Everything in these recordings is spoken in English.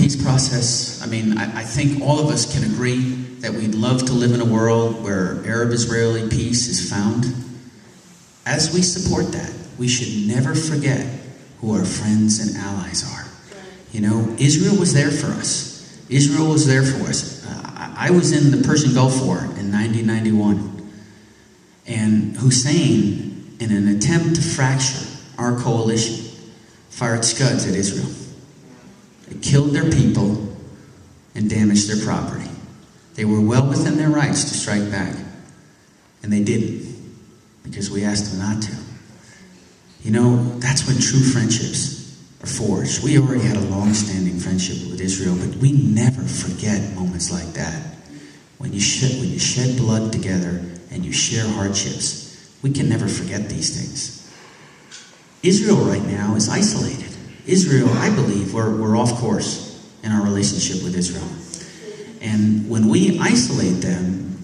peace process. I mean, I think all of us can agree that we'd love to live in a world where Arab-Israeli peace is found. As we support that, we should never forget who our friends and allies are. You know, Israel was there for us. Israel was there for us. I was in the Persian Gulf War in 1991. And Hussein, in an attempt to fracture our coalition, fired scuds at Israel. It killed their people and damaged their property. They were well within their rights to strike back. And they didn't, because we asked them not to. You know, that's when true friendships are forged. We already had a long-standing friendship with Israel, but we never forget moments like that. When you shed blood together and you share hardships, we can never forget these things. Israel right now is isolated. Israel, I believe, we're off course in our relationship with Israel. And when we isolate them,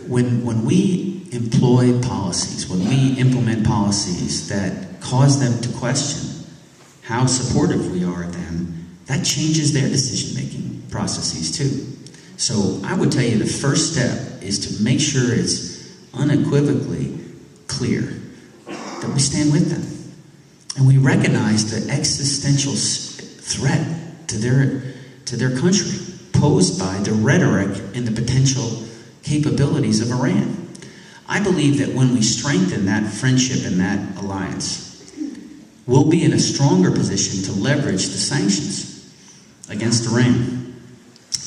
when we employ policies, when we implement policies that cause them to question how supportive we are of them, that changes their decision-making processes too. So I would tell you the first step is to make sure it's unequivocally clear that we stand with them. And we recognize the existential threat to their country posed by the rhetoric and the potential capabilities of Iran. I believe that when we strengthen that friendship and that alliance, we'll be in a stronger position to leverage the sanctions against Iran,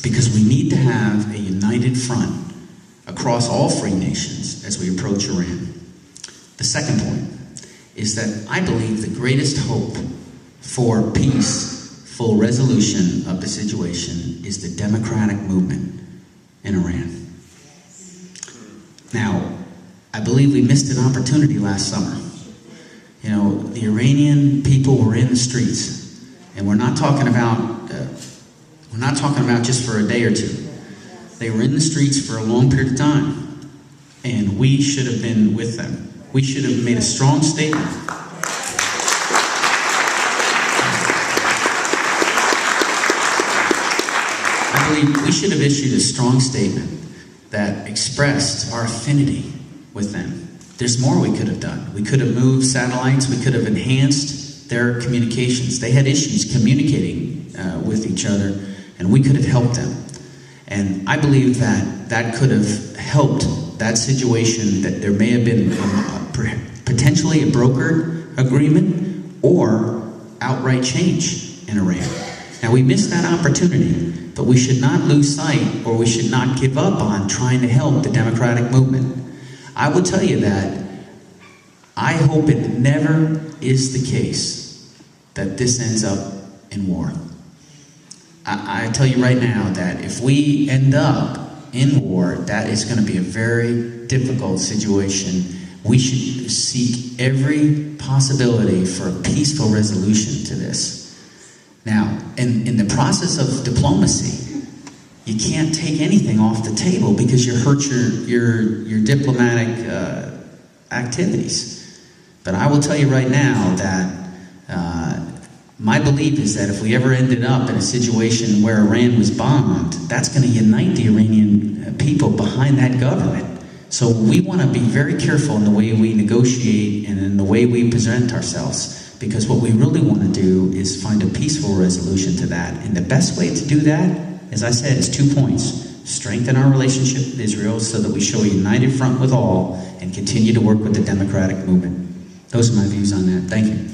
because we need to have a united front across all free nations as we approach Iran. The second point is that I believe the greatest hope for peaceful resolution of the situation is the democratic movement in Iran. Now, I believe we missed an opportunity last summer. You know, the Iranian people were in the streets, and we're not talking about just for a day or two. They were in the streets for a long period of time, and we should have been with them. We should have made a strong statement. I believe we should have issued a strong statement that expressed our affinity with them. There's more we could have done. We could have moved satellites. We could have enhanced their communications. They had issues communicating with each other, and we could have helped them. And I believe that could have helped that situation, that there may have been potentially a brokered agreement or outright change in Iran. Now, we missed that opportunity, but we should not lose sight, or we should not give up on trying to help the democratic movement. I will tell you that I hope it never is the case that this ends up in war. I tell you right now that if we end up in war, that is going to be a very difficult situation. We should seek every possibility for a peaceful resolution to this. Now, in the process of diplomacy, you can't take anything off the table because you hurt your diplomatic activities. But I will tell you right now that my belief is that if we ever ended up in a situation where Iran was bombed, that's going to unite the Iranian people behind that government. So we want to be very careful in the way we negotiate and in the way we present ourselves, because what we really want to do is find a peaceful resolution to that. And the best way to do that, as I said, is 2 points. Strengthen our relationship with Israel so that we show a united front with all, and continue to work with the democratic movement. Those are my views on that. Thank you.